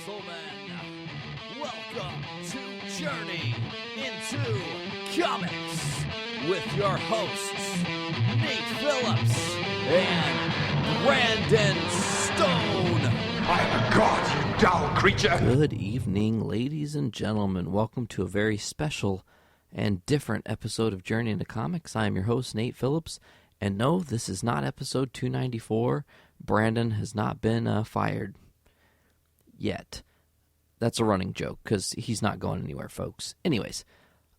gentlemen, welcome to Journey into Comics with your hosts, Nate Phillips and Brandon Stone. I am a god, you dull creature. Good evening, ladies and gentlemen. Welcome to a very special and different episode of Journey into Comics. I am your host, Nate Phillips, and no, this is not episode 294. Brandon has not been fired yet. That's a running joke, because he's not going anywhere, folks. Anyways,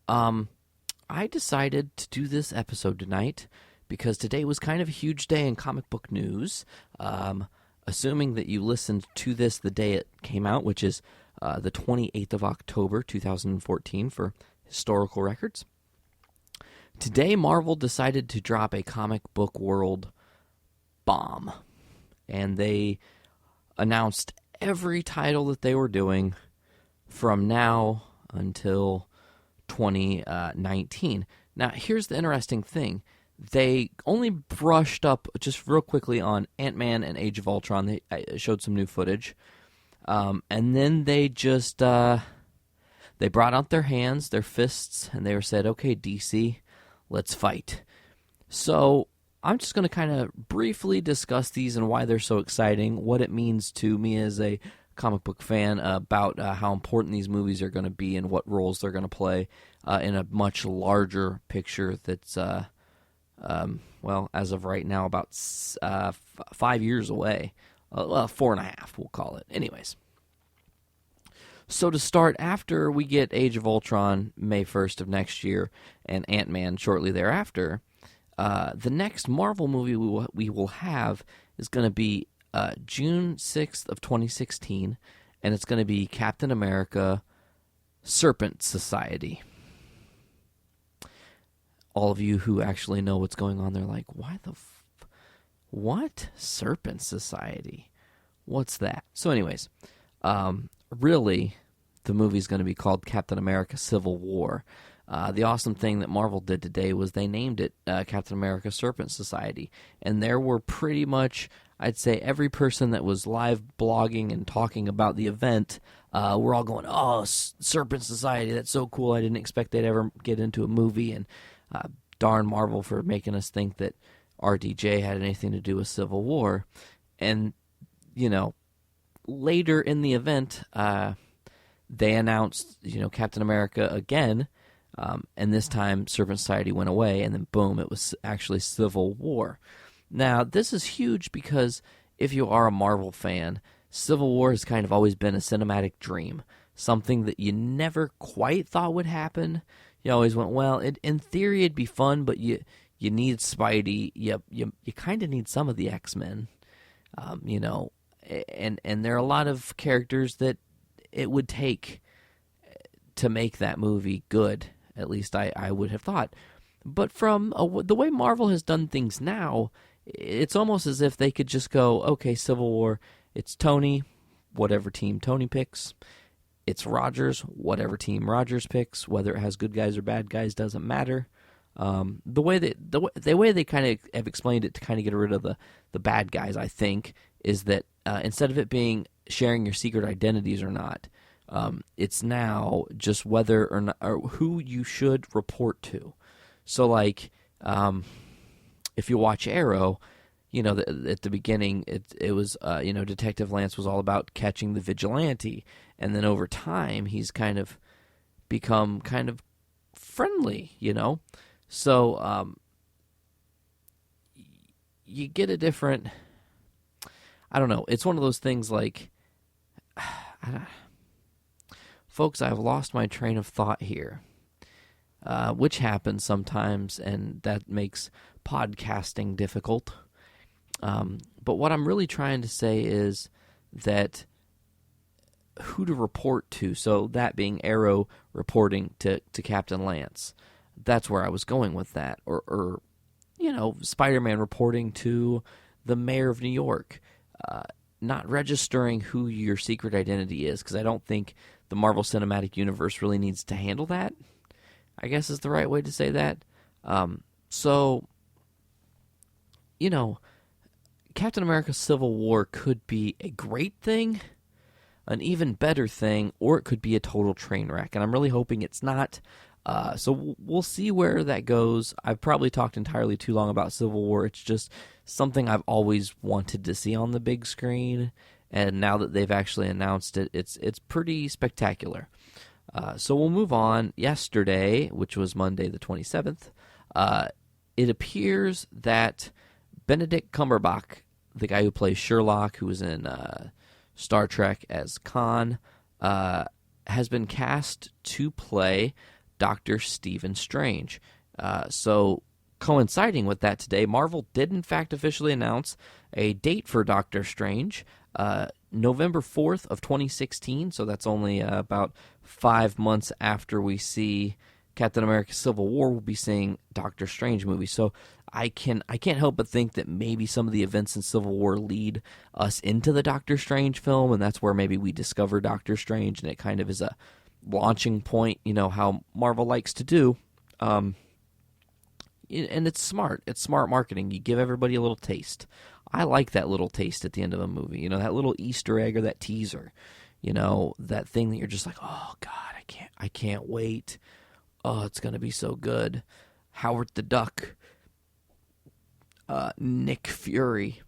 I decided to do this episode tonight because today was kind of a huge day in comic book news. Assuming that you listened to this the day it came out, which is the 28th of October, 2014, for historical records. Today, Marvel decided to drop a comic book world bomb. And they announced every title that they were doing from now until 2019. Now, here's the interesting thing. They only brushed up just real quickly on Ant-Man and Age of Ultron. They showed some new footage. And then they just they brought out their hands, their fists, and they said, okay, DC, let's fight. So I'm just going to kind of briefly discuss these and why they're so exciting, what it means to me as a comic book fan about how important these movies are going to be and what roles they're going to play in a much larger picture that's, well, as of right now, about 5 years away. Well, 4.5, we'll call it. Anyways. So to start, after we get Age of Ultron May 1st of next year and Ant-Man shortly thereafter, the next Marvel movie we will have is going to be June 6th of 2016, and it's going to be Captain America Serpent Society. All of you who actually know what's going on, they're like, why the what? Serpent Society? What's that? So anyways, really, the movie's going to be called Captain America Civil War. The awesome thing that Marvel did today was they named it Captain America Serpent Society. And there were pretty much, I'd say, every person that was live blogging and talking about the event, we're all going, oh, Serpent Society, that's so cool. I didn't expect they'd ever get into a movie. And darn Marvel for making us think that RDJ had anything to do with Civil War. And, you know, later in the event, they announced, Captain America again, and this time Serpent Society went away, and then boom, it was actually Civil War. Now, this is huge because if you are a Marvel fan, Civil War has kind of always been a cinematic dream, something that you never quite thought would happen. You always went, well, in theory it'd be fun, but you need Spidey, you kind of need some of the X-Men, and there are a lot of characters that it would take to make that movie good. At least I would have thought. But from the way Marvel has done things now, it's almost as if they could just go, okay, Civil War, it's Tony, whatever team Tony picks. It's Rogers, whatever team Rogers picks. Whether it has good guys or bad guys doesn't matter. The way they kind of have explained it to kind of get rid of the bad guys, I think, is that instead of it being sharing your secret identities or not, it's now just whether or not, or who you should report to. So, like, if you watch Arrow, at the beginning, it was, Detective Lance was all about catching the vigilante, and then over time, he's kind of become kind of friendly, So, you get a different, I don't know, it's one of those things like, folks, I've lost my train of thought here, which happens sometimes, and that makes podcasting difficult. But what I'm really trying to say is that who to report to, so that being Arrow reporting to Captain Lance. That's where I was going with that. Or Spider-Man reporting to the mayor of New York. Not registering who your secret identity is, because I don't think the Marvel Cinematic Universe really needs to handle that, I guess is the right way to say that. So, Captain America Civil War could be a great thing, an even better thing, or it could be a total train wreck. And I'm really hoping it's not. So we'll see where that goes. I've probably talked entirely too long about Civil War. It's just something I've always wanted to see on the big screen, and now that they've actually announced it, it's pretty spectacular. So we'll move on. Yesterday, which was Monday the 27th, it appears that Benedict Cumberbatch, the guy who plays Sherlock, who was in Star Trek as Khan, has been cast to play Dr. Stephen Strange. So coinciding with that today, Marvel did in fact officially announce a date for Doctor Strange, November 4th of 2016, so that's only about 5 months after we see Captain America Civil War. We'll be seeing Doctor Strange movie. So I can't help but think that maybe some of the events in Civil War lead us into the Doctor Strange film, and that's where maybe we discover Doctor Strange, and it kind of is a launching point, how Marvel likes to do. And it's smart. It's smart marketing. You give everybody a little taste. I like that little taste at the end of a movie. That little Easter egg or that teaser. That thing that you're just like, oh God, I can't wait. Oh, it's gonna be so good. Howard the Duck. Nick Fury.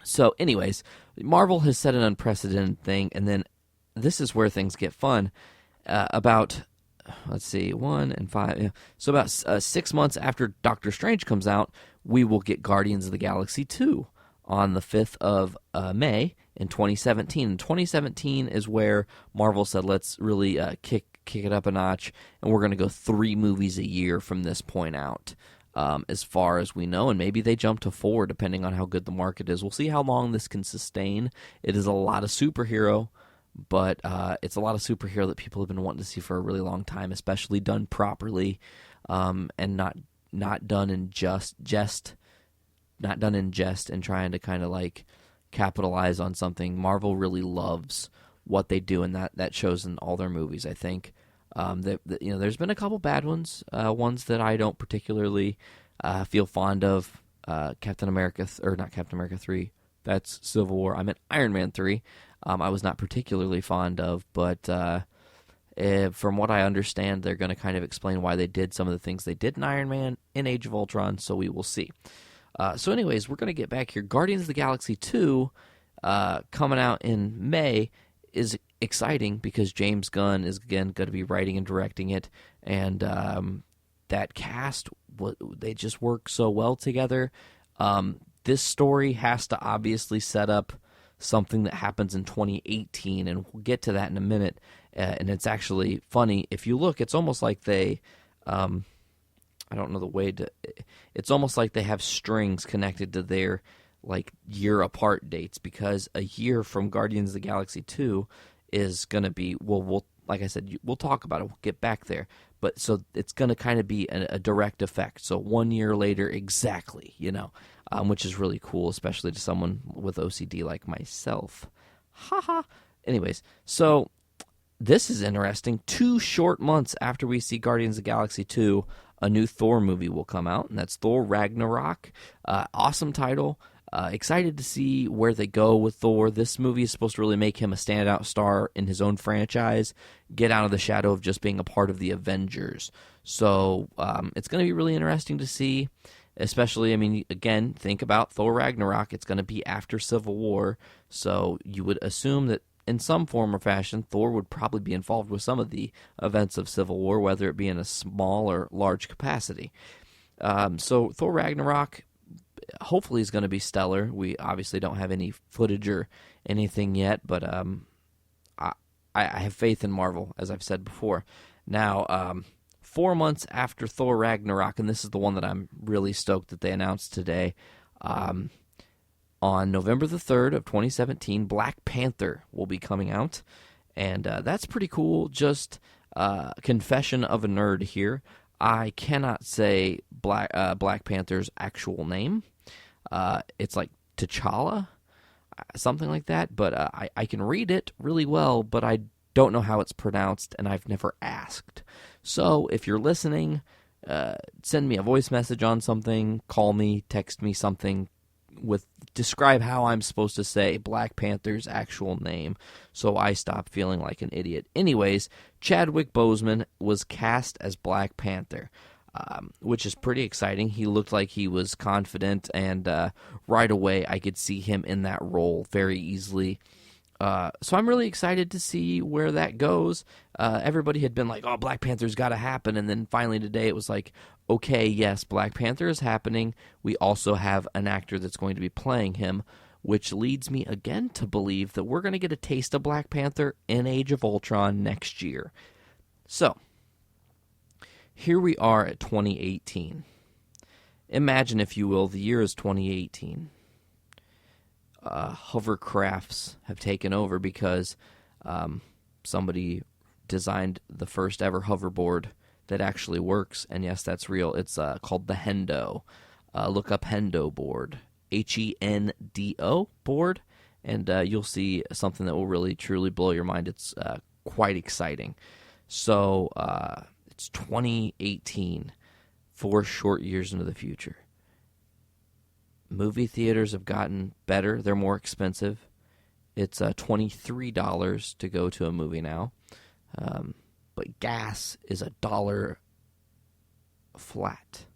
So, anyways, Marvel has said an unprecedented thing, and then this is where things get fun. About 1 and 5. Yeah. So about 6 months after Doctor Strange comes out, we will get Guardians of the Galaxy 2 on the 5th of May in 2017. And 2017 is where Marvel said, let's really kick it up a notch, and we're going to go 3 movies a year from this point out, as far as we know. And maybe they jump to 4, depending on how good the market is. We'll see how long this can sustain. It is a lot of superhero, but it's a lot of superhero that people have been wanting to see for a really long time, especially done properly, and not done in jest and trying to kind of like capitalize on something. Marvel really loves what they do, and that shows in all their movies, I think. There's been a couple bad ones, ones that I don't particularly feel fond of. Captain America, or not Captain America 3, that's Civil War. I meant Iron Man 3. I was not particularly fond of, but from what I understand, they're going to kind of explain why they did some of the things they did in Iron Man in Age of Ultron, so we will see. So anyways, we're going to get back here. Guardians of the Galaxy 2, coming out in May, is exciting because James Gunn is, again, going to be writing and directing it, and that cast, they just work so well together. This story has to obviously set up something that happens in 2018, and we'll get to that in a minute. And it's actually funny. If you look, it's almost like they, I don't know the way to, it's almost like they have strings connected to their like year apart dates, because a year from Guardians of the Galaxy 2 is going to be, we'll like I said, we'll talk about it. We'll get back there. But so it's going to kind of be a direct effect. So 1 year later, exactly, which is really cool, especially to someone with OCD like myself. Haha. Anyways, so this is interesting. 2 short months after we see Guardians of the Galaxy 2, a new Thor movie will come out, and that's Thor Ragnarok. Awesome title. Excited to see where they go with Thor. This movie is supposed to really make him a standout star in his own franchise, get out of the shadow of just being a part of the Avengers. So it's going to be really interesting to see, especially, again, think about Thor Ragnarok. It's going to be after Civil War, so you would assume that in some form or fashion, Thor would probably be involved with some of the events of Civil War, whether it be in a small or large capacity. So Thor Ragnarok hopefully is going to be stellar. We obviously don't have any footage or anything yet, but I have faith in Marvel, as I've said before. Now, 4 months after Thor Ragnarok, and this is the one that I'm really stoked that they announced today, on November the 3rd of 2017, Black Panther will be coming out, and that's pretty cool. Just confession of a nerd here. I cannot say Black Panther's actual name. It's like T'Challa, something like that, but I can read it really well, but I don't know how it's pronounced, and I've never asked. So if you're listening, send me a voice message on something, call me, text me something, describe how I'm supposed to say Black Panther's actual name, so I stop feeling like an idiot. Anyways, Chadwick Boseman was cast as Black Panther, which is pretty exciting. He looked like he was confident, and right away I could see him in that role very easily. So I'm really excited to see where that goes. Everybody had been like, oh, Black Panther's got to happen. And then finally today it was like, okay, yes, Black Panther is happening. We also have an actor that's going to be playing him, which leads me again to believe that we're going to get a taste of Black Panther in Age of Ultron next year. So, here we are at 2018. Imagine, if you will, the year is 2018. Hovercrafts have taken over because somebody designed the first ever hoverboard that actually works, and yes, that's real. It's called the Hendo. Look up Hendo board, Hendo board, and you'll see something that will really truly blow your mind. It's quite exciting. So it's 2018, 4 short years into the future. Movie theaters have gotten better. They're more expensive. It's $23 to go to a movie now. But gas is $1 flat.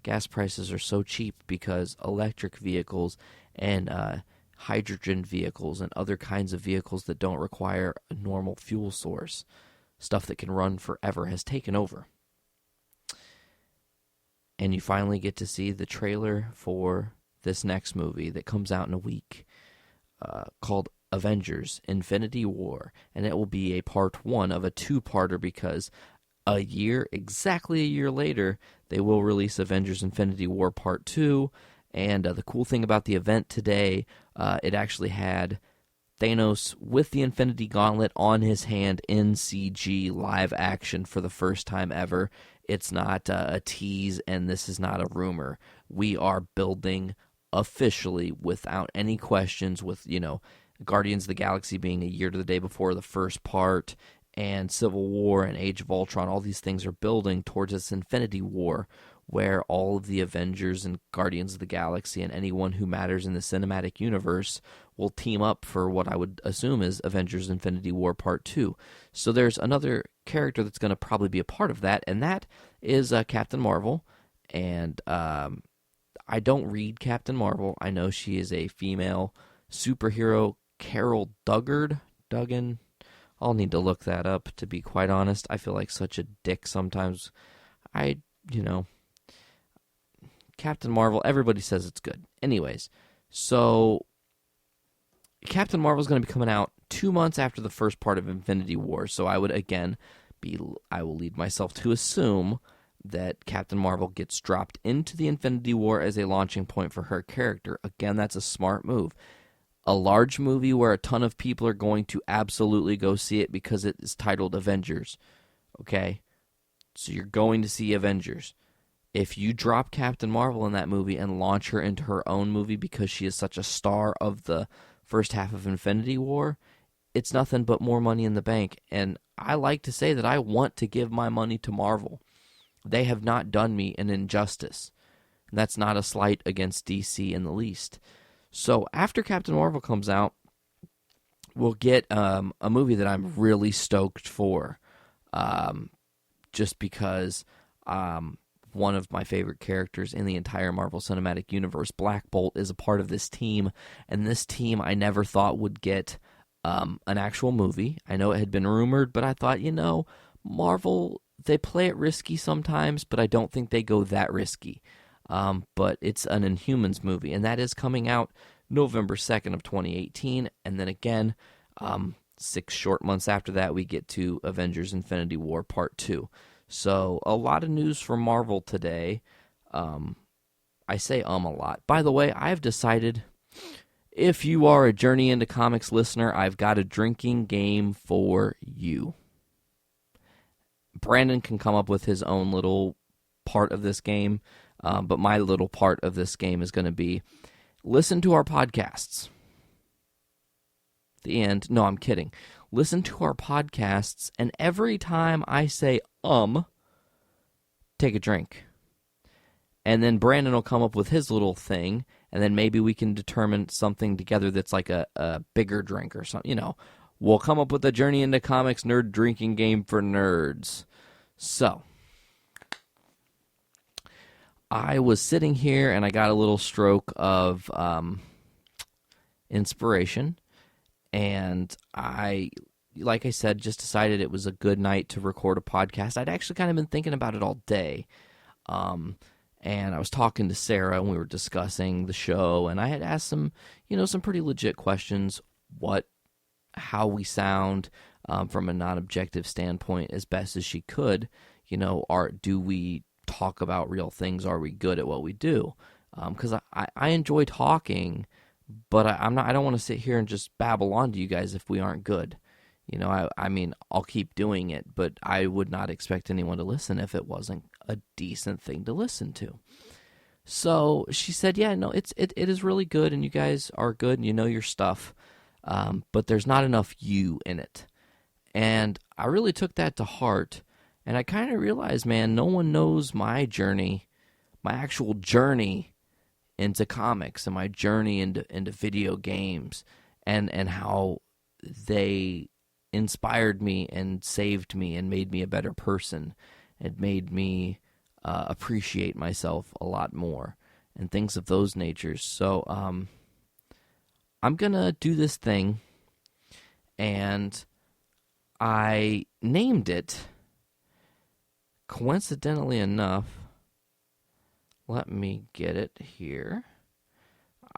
Gas prices are so cheap because electric vehicles and hydrogen vehicles and other kinds of vehicles that don't require a normal fuel source, stuff that can run forever, has taken over. And you finally get to see the trailer for this next movie that comes out in a week, called Avengers: Infinity War. And it will be a part 1 of a 2-parter because exactly a year later, they will release Avengers: Infinity War Part 2. And the cool thing about the event today, it actually had Thanos with the Infinity Gauntlet on his hand in CG live action for the first time ever. It's not a tease, and this is not a rumor. We are building officially, without any questions, with, Guardians of the Galaxy being a year to the day before the first part, and Civil War and Age of Ultron. All these things are building towards this Infinity War, where all of the Avengers and Guardians of the Galaxy and anyone who matters in the cinematic universe will team up for what I would assume is Avengers: Infinity War Part 2. So there's another character that's going to probably be a part of that, and that is Captain Marvel. And I don't read Captain Marvel. I know she is a female superhero. Carol Duggan. I'll need to look that up, to be quite honest. I feel like such a dick sometimes. Captain Marvel, everybody says it's good. Anyways, so Captain Marvel is going to be coming out 2 months after the first part of Infinity War. So I would, again, I will lead myself to assume that Captain Marvel gets dropped into the Infinity War as a launching point for her character. Again, that's a smart move. A large movie where a ton of people are going to absolutely go see it because it is titled Avengers. Okay? So you're going to see Avengers. If you drop Captain Marvel in that movie and launch her into her own movie because she is such a star of the first half of Infinity War, it's nothing but more money in the bank. And I like to say that I want to give my money to Marvel. They have not done me an injustice. And that's not a slight against DC in the least. So after Captain Marvel comes out, we'll get a movie that I'm really stoked for, just because one of my favorite characters in the entire Marvel Cinematic Universe, Black Bolt, is a part of this team, and this team I never thought would get an actual movie. I know it had been rumored, but I thought, Marvel, they play it risky sometimes, but I don't think they go that risky. But it's an Inhumans movie, and that is coming out November 2nd of 2018, and then again, 6 short months after that, we get to Avengers: Infinity War Part 2. So, a lot of news from Marvel today. I say a lot. By the way, I've decided, if you are a Journey into Comics listener, I've got a drinking game for you. Brandon can come up with his own little part of this game, but my little part of this game is going to be, listen to our podcasts. The end. No, I'm kidding. Listen to our podcasts, and every time I say, take a drink. and then Brandon will come up with his little thing, and then maybe we can determine something together that's like a bigger drink or something. We'll come up with a Journey into Comics nerd drinking game for nerds. So, I was sitting here and I got a little stroke of inspiration, and like I said, just decided it was a good night to record a podcast. I'd actually kind of been thinking about it all day. And I was talking to Sarah, and we were discussing the show, and I had asked some pretty legit questions. How we sound from a non-objective standpoint as best as she could. Do we talk about real things? Are we good at what we do? Because I enjoy talking, but I don't want to sit here and just babble on to you guys if we aren't good. I mean, I'll keep doing it, but I would not expect anyone to listen if it wasn't a decent thing to listen to. So she said, yeah, no, it is really good, and you guys are good, and you know your stuff, but there's not enough you in it. And I really took that to heart, and I kind of realized, man, no one knows my journey, my actual journey into comics and my journey into video games and how they inspired me and saved me and made me a better person. It made me appreciate myself a lot more and things of those natures. So I'm going to do this thing, and I named it, coincidentally enough, let me get it here.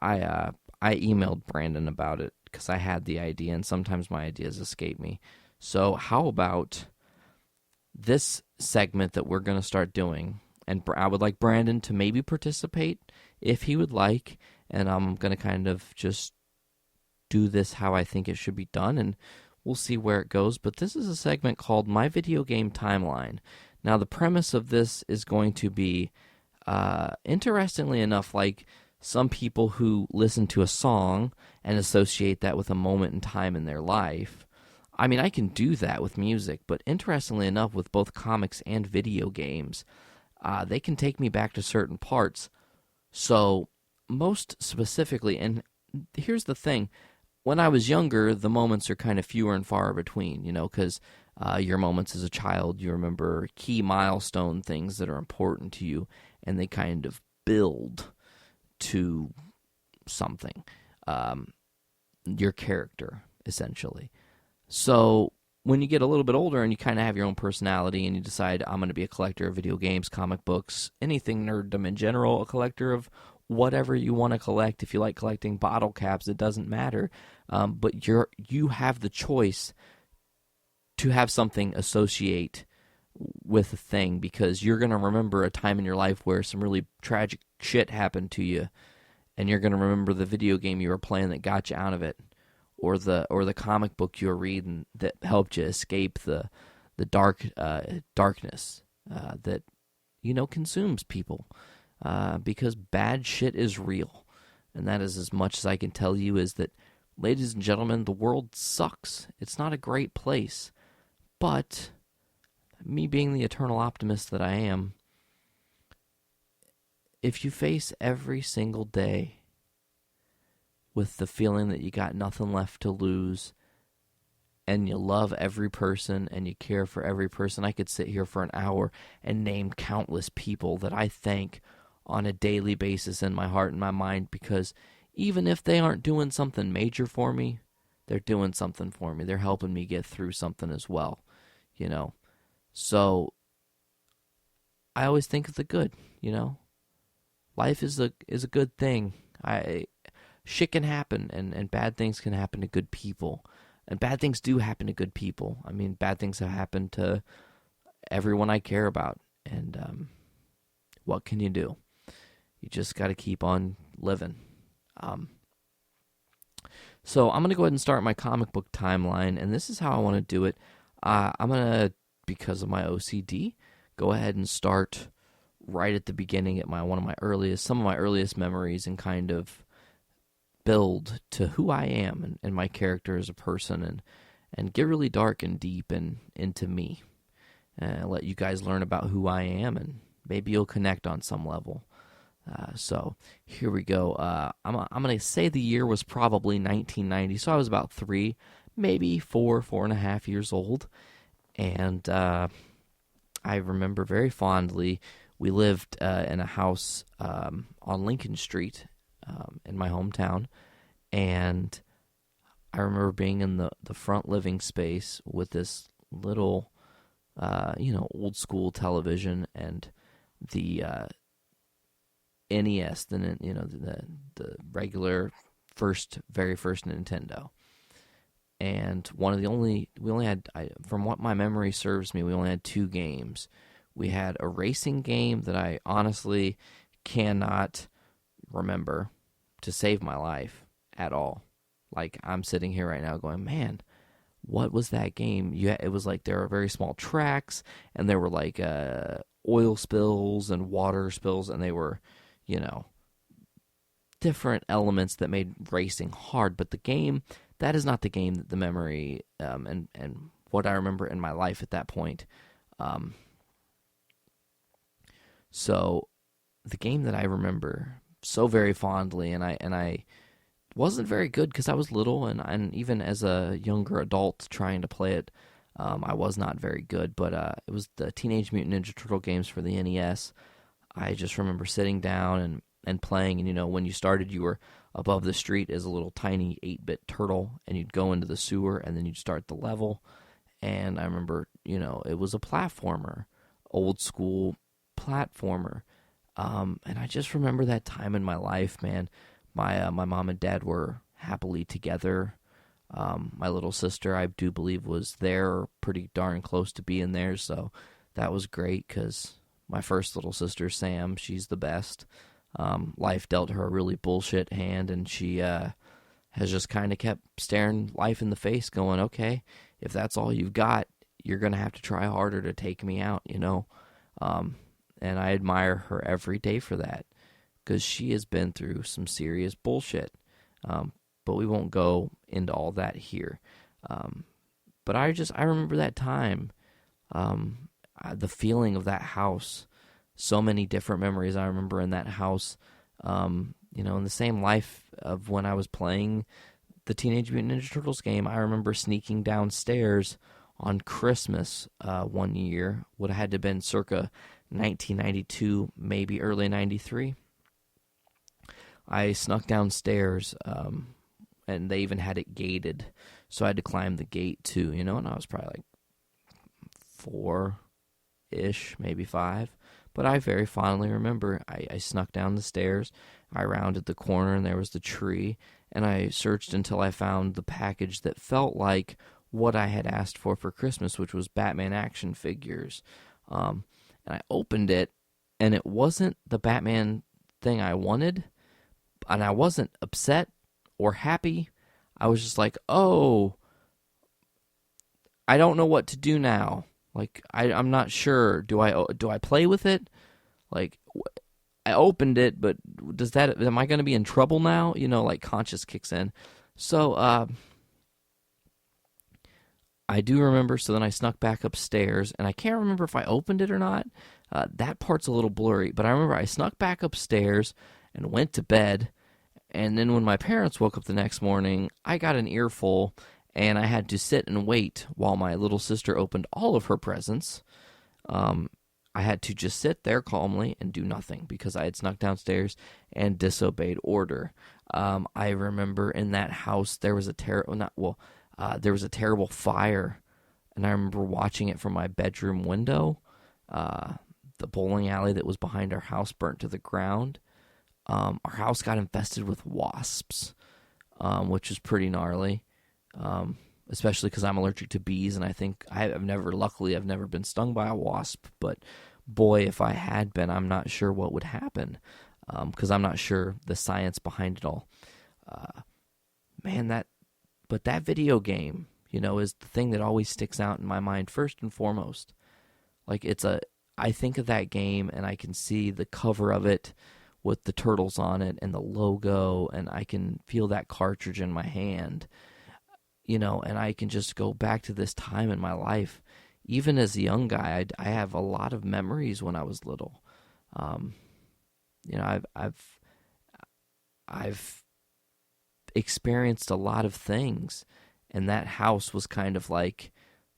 I emailed Brandon about it because I had the idea, and sometimes my ideas escape me. So how about this segment that we're going to start doing? And I would like Brandon to maybe participate if he would like, and I'm going to kind of just do this how I think it should be done, and we'll see where it goes. But this is a segment called My Video Game Timeline. Now, the premise of this is going to be, interestingly enough, like some people who listen to a song and associate that with a moment in time in their life. I mean, I can do that with music, but interestingly enough, with both comics and video games, they can take me back to certain parts. So, most specifically, and here's the thing, when I was younger, the moments are kind of fewer and far between, because your moments as a child, you remember key milestone things that are important to you, and they kind of build to something, your character, essentially. So when you get a little bit older and you kind of have your own personality and you decide, I'm going to be a collector of video games, comic books, anything nerddom in general, a collector of whatever you want to collect. If you like collecting bottle caps, it doesn't matter. But you have the choice to have something associate with a thing, because you're going to remember a time in your life where some really tragic shit happened to you, and you're going to remember the video game you were playing that got you out of it, or the comic book you were reading that helped you escape the darkness that consumes people, because bad shit is real. And that is as much as I can tell you, is that, ladies and gentlemen, the world sucks. It's not a great place. But me being the eternal optimist that I am, if you face every single day with the feeling that you got nothing left to lose, and you love every person and you care for every person, I could sit here for an hour and name countless people that I thank on a daily basis in my heart and my mind, because even if they aren't doing something major for me, they're doing something for me. They're helping me get through something as well, So I always think of the good, Life is a good thing. Shit can happen, and bad things can happen to good people. And bad things do happen to good people. I mean, bad things have happened to everyone I care about. And what can you do? You just got to keep on living. So I'm going to go ahead and start my comic book timeline, and this is how I want to do it. I'm going to, because of my OCD, go ahead and start right at the beginning at some of my earliest memories, and kind of build to who I am and my character as a person, and get really dark and deep and into me. Let you guys learn about who I am, and maybe you'll connect on some level. So here we go. I'm going to say the year was probably 1990. So I was about 3, maybe 4.5 years old. And I remember very fondly, we lived in a house on Lincoln Street in my hometown. And I remember being in the front living space with this little, old school television and the NES, the regular very first Nintendo. And we only had, from what my memory serves me, we only had 2 games. We had a racing game that I honestly cannot remember to save my life at all. Like, I'm sitting here right now going, man, what was that game? It was like there were very small tracks, and there were like oil spills and water spills, and they were, different elements that made racing hard. But the game, that is not the game that the memory and what I remember in my life at that point. So the game that I remember so very fondly, and I wasn't very good because I was little, and even as a younger adult trying to play it, I was not very good. But it was the Teenage Mutant Ninja Turtle games for the NES. I just remember sitting down and playing, and when you started, you were above the street as a little tiny 8-bit turtle, and you'd go into the sewer, and then you'd start the level. And I remember, it was a platformer, old school platformer. And I just remember that time in my life, man. My mom and dad were happily together. My little sister, I do believe, was there, or pretty darn close to being there, so that was great because my first little sister, Sam, she's the best. Life dealt her a really bullshit hand, and she has just kind of kept staring life in the face, going, okay, if that's all you've got, you're going to have to try harder to take me out, and I admire her every day for that, because she has been through some serious bullshit. But we won't go into all that here. But I remember that time, the feeling of that house, so many different memories I remember in that house, in the same life of when I was playing the Teenage Mutant Ninja Turtles game. I remember sneaking downstairs on Christmas one year, would have had to have been circa 1992, maybe early 93. I snuck downstairs, and they even had it gated, so I had to climb the gate too, and I was probably like 4-ish, maybe 5. But I very fondly remember I snuck down the stairs, I rounded the corner, and there was the tree, and I searched until I found the package that felt like what I had asked for Christmas, which was Batman action figures. And I opened it, and it wasn't the Batman thing I wanted, and I wasn't upset or happy. I was just like, oh, I don't know what to do now. Like, I'm not sure. Do I play with it? Like, I opened it, but am I going to be in trouble now? Like, conscience kicks in. So, I do remember, so then I snuck back upstairs, and I can't remember if I opened it or not. That part's a little blurry, but I remember I snuck back upstairs and went to bed, and then when my parents woke up the next morning, I got an earful, and I had to sit and wait while my little sister opened all of her presents. I had to just sit there calmly and do nothing because I had snuck downstairs and disobeyed order. I remember in that house there was a there was a terrible fire, and I remember watching it from my bedroom window. The bowling alley that was behind our house burnt to the ground. Our house got infested with wasps, which was pretty gnarly. Especially because I'm allergic to bees, and I think luckily I've never been stung by a wasp, but boy, if I had been, I'm not sure what would happen, because I'm not sure the science behind it all. But that video game, is the thing that always sticks out in my mind first and foremost. Like, I think of that game, and I can see the cover of it with the turtles on it and the logo, and I can feel that cartridge in my hand. And I can just go back to this time in my life. Even as a young guy, I have a lot of memories when I was little. I've experienced a lot of things, and that house was kind of like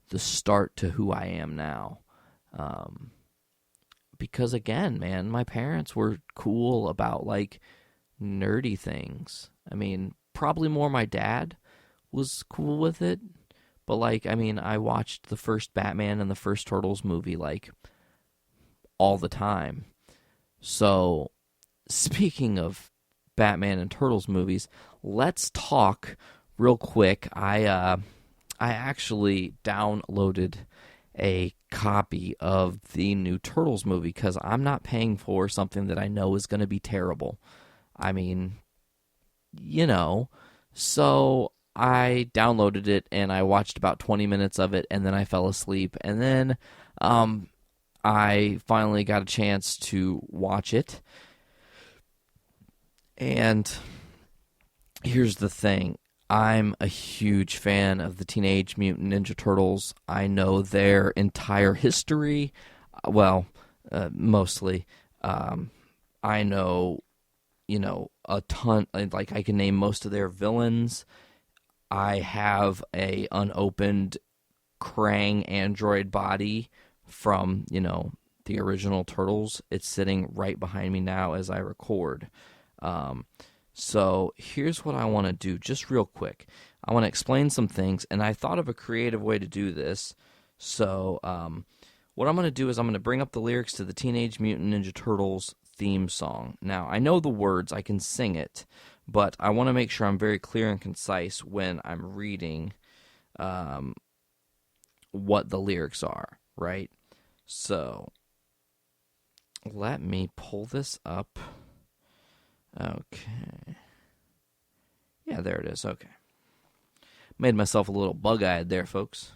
the start to who I am now. Because again, man, my parents were cool about like nerdy things. I mean, probably more my dad was cool with it, but like, I mean, I watched the first Batman and the first Turtles movie like all the time. So, speaking of Batman and Turtles movies, let's talk real quick. I actually downloaded a copy of the new Turtles movie because I'm not paying for something that I know is going to be terrible. I mean, so I downloaded it and I watched about 20 minutes of it and then I fell asleep. And then I finally got a chance to watch it. And here's the thing. I'm a huge fan of the Teenage Mutant Ninja Turtles. I know their entire history. Well, mostly. I know, a ton. Like, I can name most of their villains. I have a unopened Krang android body from, the original Turtles. It's sitting right behind me now as I record. So here's what I want to do, just real quick. I want to explain some things, and I thought of a creative way to do this. So what I'm going to do is I'm going to bring up the lyrics to the Teenage Mutant Ninja Turtles theme song. Now, I know the words, I can sing it, but I want to make sure I'm very clear and concise when I'm reading what the lyrics are, right? So let me pull this up. Okay. Yeah, there it is. Okay. Made myself a little bug-eyed there, folks.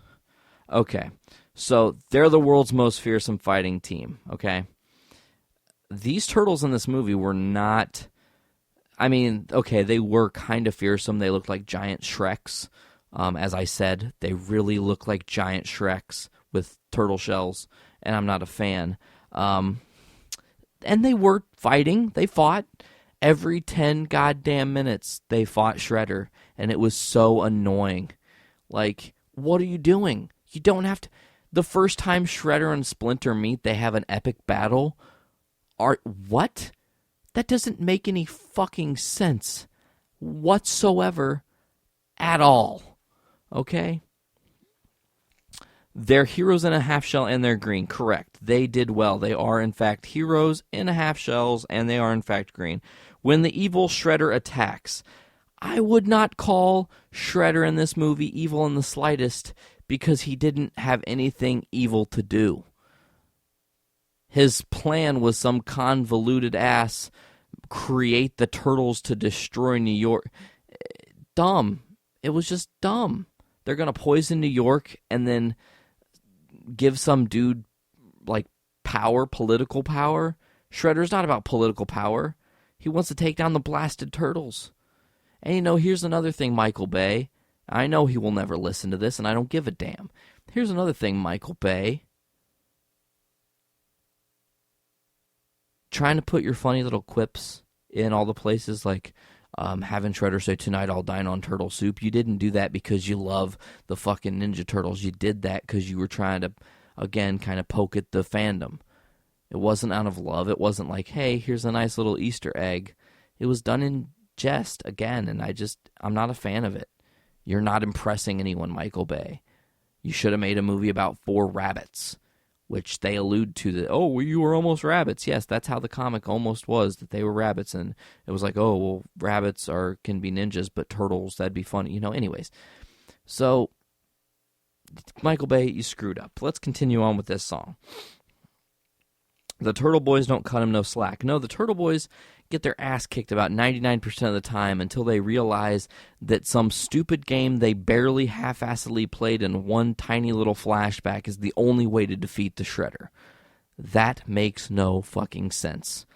Okay. So, they're the world's most fearsome fighting team, okay? These turtles in this movie were not... I mean, okay, they were kind of fearsome. They looked like giant Shreks. As I said, they really look like giant Shreks with turtle shells, and I'm not a fan. And they were fighting. They fought. Every 10 goddamn minutes, they fought Shredder, and it was so annoying. Like, what are you doing? You don't have to... The first time Shredder and Splinter meet, they have an epic battle. What? That doesn't make any fucking sense whatsoever at all. Okay? They're heroes in a half shell and they're green. Correct. They did well. They are, in fact, heroes in a half shells and they are, in fact, green. When the evil Shredder attacks, I would not call Shredder in this movie evil in the slightest because he didn't have anything evil to do. His plan was some convoluted ass create the turtles to destroy New York. Dumb. It was just dumb. They're going to poison New York and then give some dude like power, political power. Shredder's not about political power. He wants to take down the blasted turtles. And here's another thing, Michael Bay. I know he will never listen to this, and I don't give a damn. Here's another thing, Michael Bay. Trying to put your funny little quips in all the places, like having Shredder say, "Tonight I'll dine on turtle soup." You didn't do that because you love the fucking Ninja Turtles. You did that because you were trying to, again, kind of poke at the fandom. It wasn't out of love. It wasn't like, hey, here's a nice little Easter egg. It was done in jest, again, and I'm not a fan of it. You're not impressing anyone, Michael Bay. You should have made a movie about 4 rabbits, which they allude to that, oh, you were almost rabbits. Yes, that's how the comic almost was, that they were rabbits, and it was like, oh, well, rabbits can be ninjas, but turtles, that'd be funny. Anyways. So, Michael Bay, you screwed up. Let's continue on with this song. The Turtle Boys don't cut him no slack. No, the Turtle Boys get their ass kicked about 99% of the time until they realize that some stupid game they barely half-assedly played in one tiny little flashback is the only way to defeat the Shredder. That makes no fucking sense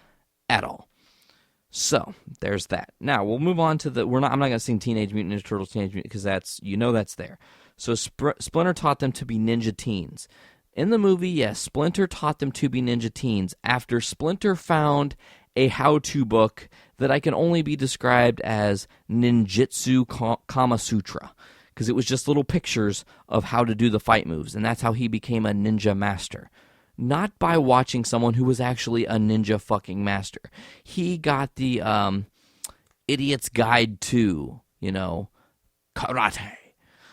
at all. So, there's that. Now, we'll move on to I'm not going to sing Teenage Mutant Ninja Turtles, Teenage Mutant, because that's there. So, Splinter taught them to be ninja teens. In the movie, yes, Splinter taught them to be ninja teens after Splinter found a how-to book that I can only be described as ninjutsu Kama Sutra, because it was just little pictures of how to do the fight moves, and that's how he became a ninja master. Not by watching someone who was actually a ninja fucking master. He got the Idiot's Guide to, karate.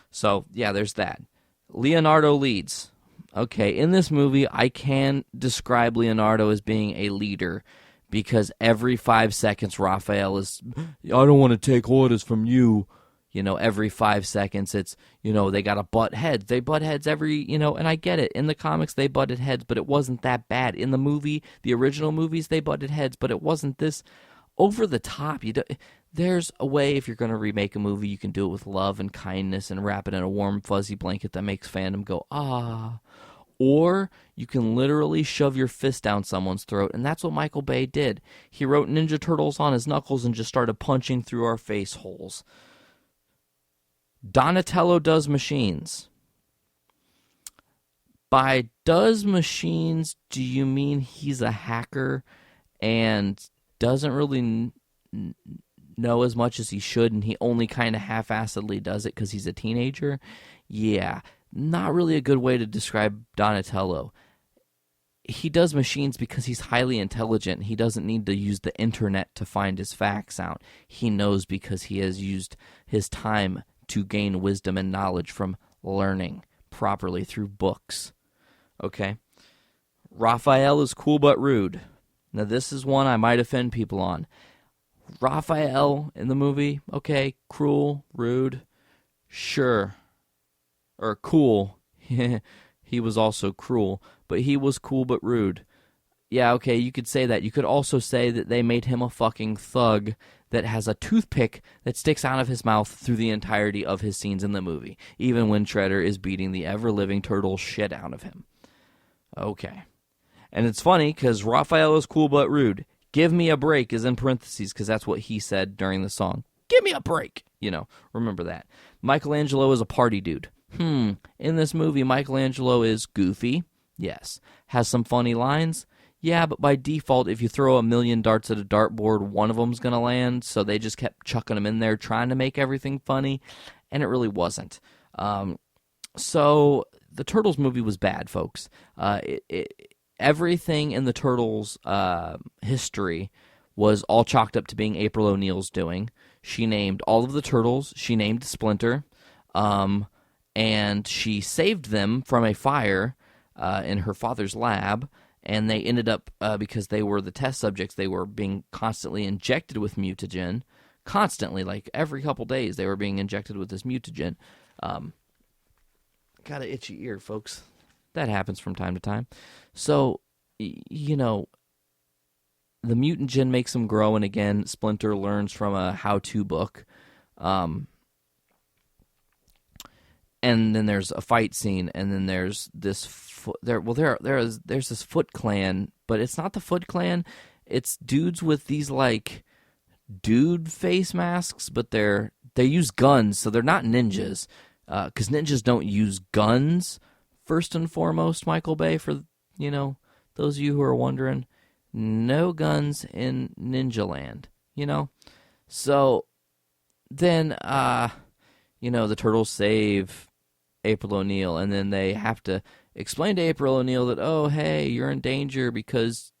So, yeah, there's that. Leonardo leads. Okay, in this movie, I can describe Leonardo as being a leader because every 5 seconds, Raphael is, I don't want to take orders from you. Every 5 seconds, it's, they got to butt heads. They butt heads every, and I get it. In the comics, they butted heads, but it wasn't that bad. In the movie, the original movies, they butted heads, but it wasn't this over the top. There's a way, if you're going to remake a movie, you can do it with love and kindness and wrap it in a warm, fuzzy blanket that makes fandom go, ah. Or you can literally shove your fist down someone's throat, and that's what Michael Bay did. He wrote Ninja Turtles on his knuckles and just started punching through our face holes. Donatello does machines. By does machines, do you mean he's a hacker and doesn't really know as much as he should, and he only kind of half-assedly does it because he's a teenager? Yeah, not really a good way to describe Donatello. He does machines because he's highly intelligent. He doesn't need to use the internet to find his facts out. He knows because he has used his time to gain wisdom and knowledge from learning properly through books. Okay? Raphael is cool but rude. Now, this is one I might offend people on. Raphael in the movie, okay, cruel, rude, sure. Or cool. He was also cruel, but he was cool but rude. Yeah, okay, you could say that. You could also say that they made him a fucking thug that has a toothpick that sticks out of his mouth through the entirety of his scenes in the movie, even when Shredder is beating the ever-living turtle shit out of him. Okay. And it's funny, because Raphael is cool but rude. Give me a break is in parentheses, because that's what he said during the song. Give me a break! Remember that. Michelangelo is a party dude. In this movie, Michelangelo is goofy. Yes. Has some funny lines. Yeah, but by default, if you throw 1,000,000 darts at a dartboard, one of them's going to land, so they just kept chucking them in there, trying to make everything funny, and it really wasn't. So the Turtles movie was bad, folks. Everything in the Turtles' history was all chalked up to being April O'Neil's doing. She named all of the Turtles. She named Splinter, and she saved them from a fire in her father's lab. And they ended up, because they were the test subjects, they were being constantly injected with mutagen. Constantly, like every couple days, they were being injected with this mutagen. Got an itchy ear, folks. That happens from time to time. So, the mutagen makes them grow, and again, Splinter learns from a how-to book. And then there's a fight scene, and then there's this there's this Foot Clan, but it's not the Foot Clan. It's dudes with these like dude face masks, but they use guns, so they're not ninjas. Because ninjas don't use guns. First and foremost, Michael Bay, for those of you who are wondering, no guns in Ninja Land. So then the Turtles save April O'Neil, and then they have to explain to April O'Neil that, oh, hey, you're in danger because,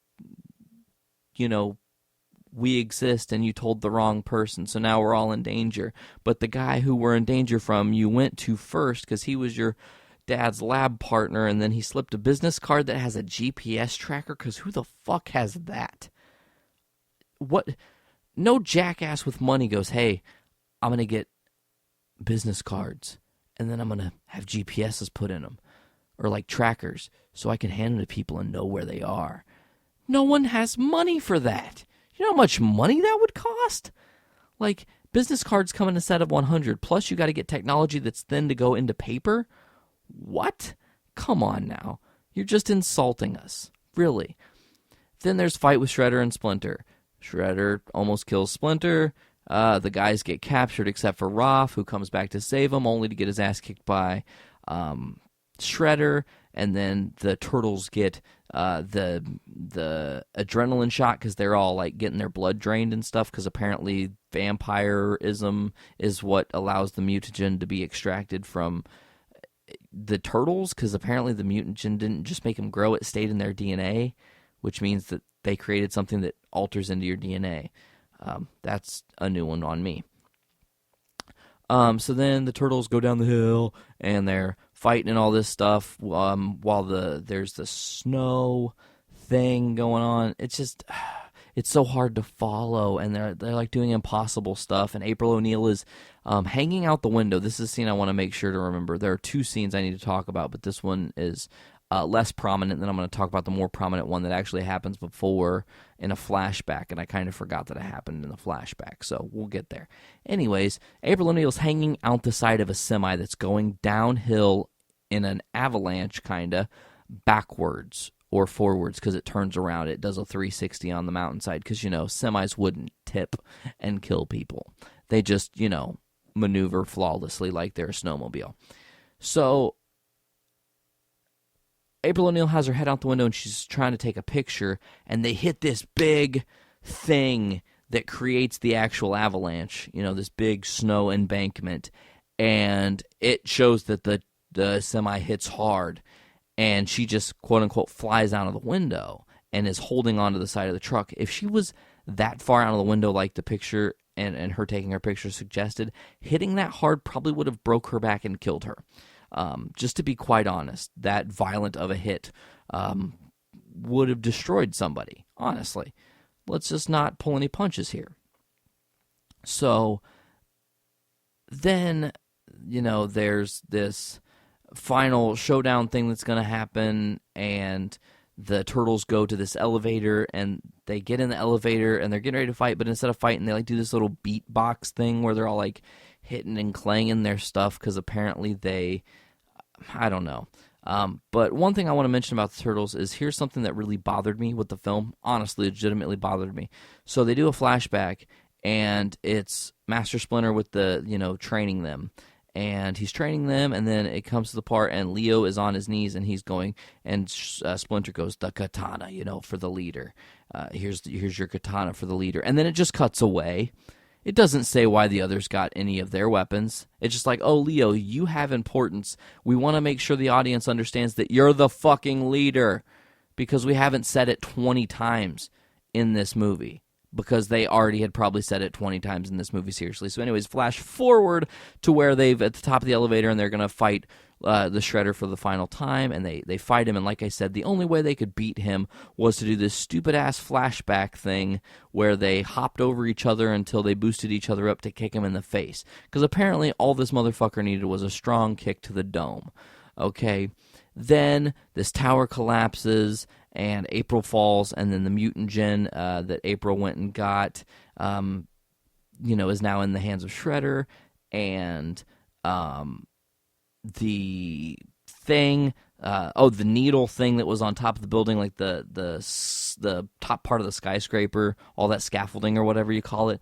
we exist and you told the wrong person, so now we're all in danger. But the guy who we're in danger from, you went to first because he was your dad's lab partner, and then he slipped a business card that has a GPS tracker, because who the fuck has that? What? No jackass with money goes, hey, I'm going to get business cards, and then I'm going to have GPSs put in them, or like trackers, so I can hand them to people and know where they are. No one has money for that. You know how much money that would cost? Like, business cards come in a set of 100, plus you got to get technology that's thin to go into paper? What? Come on now. You're just insulting us. Really. Then there's fight with Shredder and Splinter. Shredder almost kills Splinter. The guys get captured except for Raph, who comes back to save him, only to get his ass kicked by Shredder, and then the turtles get the adrenaline shot because they're all like getting their blood drained and stuff, because apparently vampirism is what allows the mutagen to be extracted from the turtles, because apparently the mutagen didn't just make them grow, it stayed in their DNA, which means that they created something that alters into your DNA. That's a new one on me. So then the turtles go down the hill, and they're fighting and all this stuff while there's the snow thing going on. It's just, it's so hard to follow, and they're like doing impossible stuff, and April O'Neil is hanging out the window. This is a scene I want to make sure to remember. There are two scenes I need to talk about, but this one is less prominent. Then I'm going to talk about the more prominent one that actually happens before in a flashback, and I kind of forgot that it happened in the flashback, so we'll get there. Anyways, April O'Neil's hanging out the side of a semi that's going downhill in an avalanche, kind of, backwards or forwards, because it turns around. It does a 360 on the mountainside, because, semis wouldn't tip and kill people. They just, maneuver flawlessly like they're a snowmobile. So April O'Neil has her head out the window, and she's trying to take a picture, and they hit this big thing that creates the actual avalanche, this big snow embankment, and it shows that the semi hits hard, and she just, quote-unquote, flies out of the window and is holding onto the side of the truck. If she was that far out of the window like the picture and her taking her picture suggested, hitting that hard probably would have broke her back and killed her. Just to be quite honest, that violent of a hit would have destroyed somebody, honestly. Let's just not pull any punches here. So then, there's this final showdown thing that's going to happen, and the turtles go to this elevator, and they get in the elevator, and they're getting ready to fight, but instead of fighting, they do this little beatbox thing where they're all hitting and clanging their stuff, because apparently I don't know. But one thing I want to mention about the turtles is, here's something that really bothered me with the film. Honestly, legitimately bothered me. So they do a flashback, and it's Master Splinter with the, training them. And he's training them, and then it comes to the part, and Leo is on his knees, and he's going, and Splinter goes, the katana, for the leader. Here's your katana for the leader. And then it just cuts away. It doesn't say why the others got any of their weapons. It's just like, oh, Leo, you have importance. We want to make sure the audience understands that you're the fucking leader, because we haven't said it 20 times in this movie, because they already had probably said it 20 times in this movie, seriously. So anyways, flash forward to where they've at the top of the elevator, and they're going to fight the Shredder for the final time, and they fight him, and like I said, the only way they could beat him was to do this stupid-ass flashback thing where they hopped over each other until they boosted each other up to kick him in the face, because apparently all this motherfucker needed was a strong kick to the dome. Okay, then this tower collapses, and April falls, and then the mutagen that April went and got, is now in the hands of Shredder, and the thing, the needle thing that was on top of the building, like the top part of the skyscraper, all that scaffolding or whatever you call it,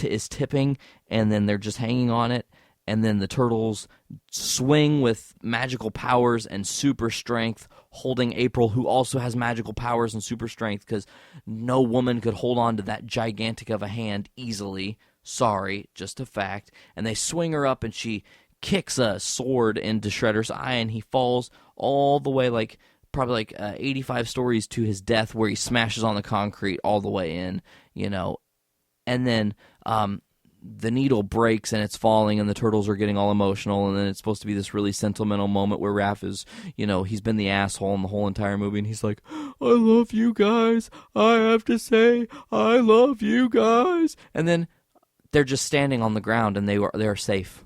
is tipping, and then they're just hanging on it. And then the turtles swing with magical powers and super strength, holding April, who also has magical powers and super strength, because no woman could hold on to that gigantic of a hand easily. Sorry, just a fact. And they swing her up, and she kicks a sword into Shredder's eye, and he falls all the way, probably 85 stories to his death, where he smashes on the concrete all the way in, And then the needle breaks, and it's falling, and the turtles are getting all emotional, and then it's supposed to be this really sentimental moment where Raph is, he's been the asshole in the whole entire movie, and he's like, I love you guys. I have to say, I love you guys. And then they're just standing on the ground, and they're safe,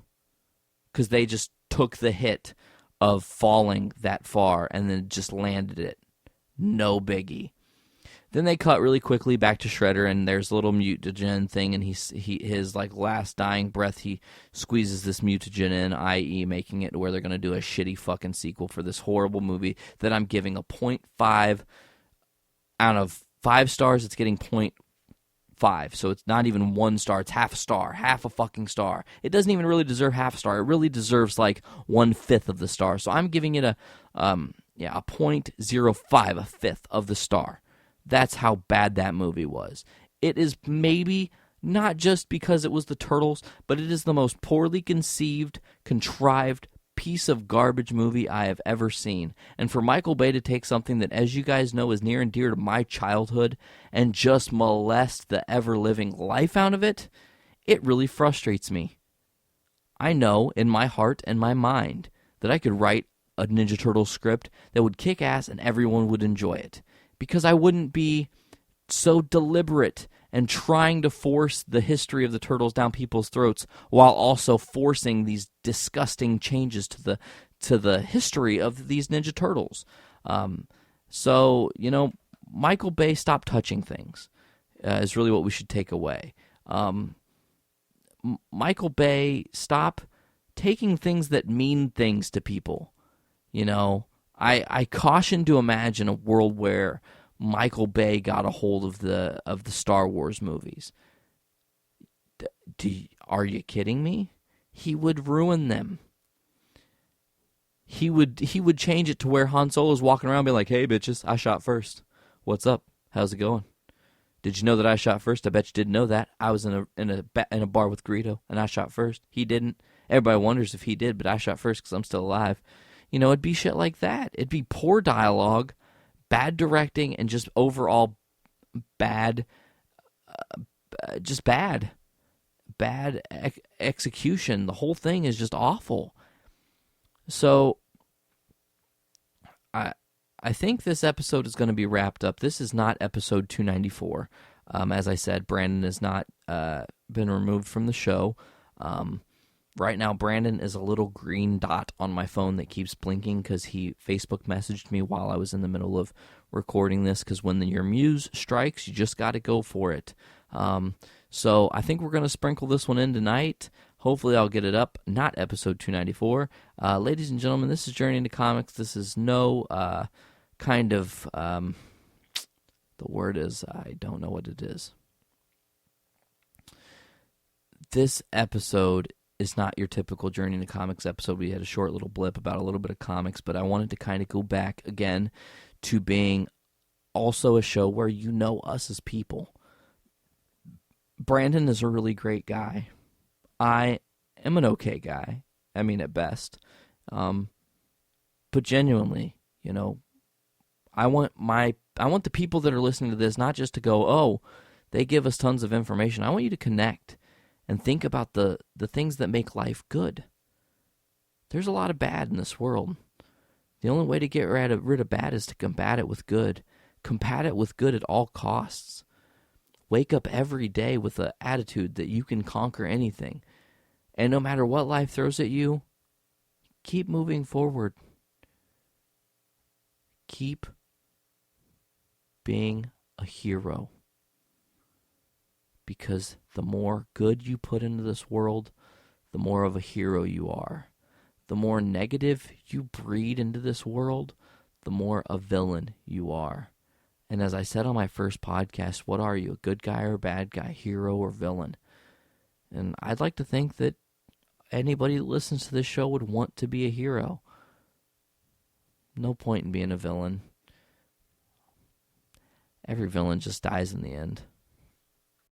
because they just took the hit of falling that far and then just landed it. No biggie. Then they cut really quickly back to Shredder, and there's a little mutagen thing, and his last dying breath, he squeezes this mutagen in, i.e. making it where they're going to do a shitty fucking sequel for this horrible movie that I'm giving a 0.5 out of 5 stars. It's getting 5. So it's not even 1 star. It's half a star, half a fucking star. It doesn't even really deserve half a star. It really deserves like 1/5 of the star. So I'm giving it a 0.05, a fifth of the star. That's how bad that movie was. It is maybe not just because it was the Turtles, but it is the most poorly conceived, contrived piece of garbage movie I have ever seen. And for Michael Bay to take something that, as you guys know, is near and dear to my childhood and just molest the ever-living life out of it, it really frustrates me. I know in my heart and my mind that I could write a Ninja Turtles script that would kick ass and everyone would enjoy it, because I wouldn't be so deliberate and trying to force the history of the Turtles down people's throats while also forcing these disgusting changes to the history of these Ninja Turtles. So, Michael Bay, stop touching things is really what we should take away. Michael Bay, stop taking things that mean things to people. I caution to imagine a world where Michael Bay got a hold of the Star Wars movies. Are you kidding me? He would ruin them. He would change it to where Han Solo's walking around being like, "Hey bitches, I shot first. What's up? How's it going? Did you know that I shot first? I bet you didn't know that. I was in a bar with Greedo and I shot first. He didn't. Everybody wonders if he did, but I shot first because I'm still alive." It'd be shit like that. It'd be poor dialogue, bad directing, and just overall bad, bad execution. The whole thing is just awful. So I think this episode is going to be wrapped up. This is not episode 294. As I said, Brandon has not been removed from the show. Right now, Brandon is a little green dot on my phone that keeps blinking because he Facebook messaged me while I was in the middle of recording this, because when your muse strikes, you just got to go for it. So I think we're going to sprinkle this one in tonight. Hopefully I'll get it up, not episode 294. Ladies and gentlemen, this is Journey into Comics. This is no kind of, the word is, I don't know what it is. This episode is not your typical Journey into Comics episode. We had a short little blip about a little bit of comics, but I wanted to kind of go back again to being also a show where you know us as people. Brandon is a really great guy. I am an okay guy. I mean, at best. But genuinely, I want the people that are listening to this not just to go, "Oh, they give us tons of information." I want you to connect and think about the things that make life good. There's a lot of bad in this world. The only way to get rid of bad is to combat it with good. Combat it with good at all costs. Wake up every day with the attitude that you can conquer anything. And no matter what life throws at you, keep moving forward. Keep being a hero. Because the more good you put into this world, the more of a hero you are. The more negative you breed into this world, the more a villain you are. And as I said on my first podcast, what are you, a good guy or a bad guy, hero or villain? And I'd like to think that anybody that listens to this show would want to be a hero. No point in being a villain. Every villain just dies in the end.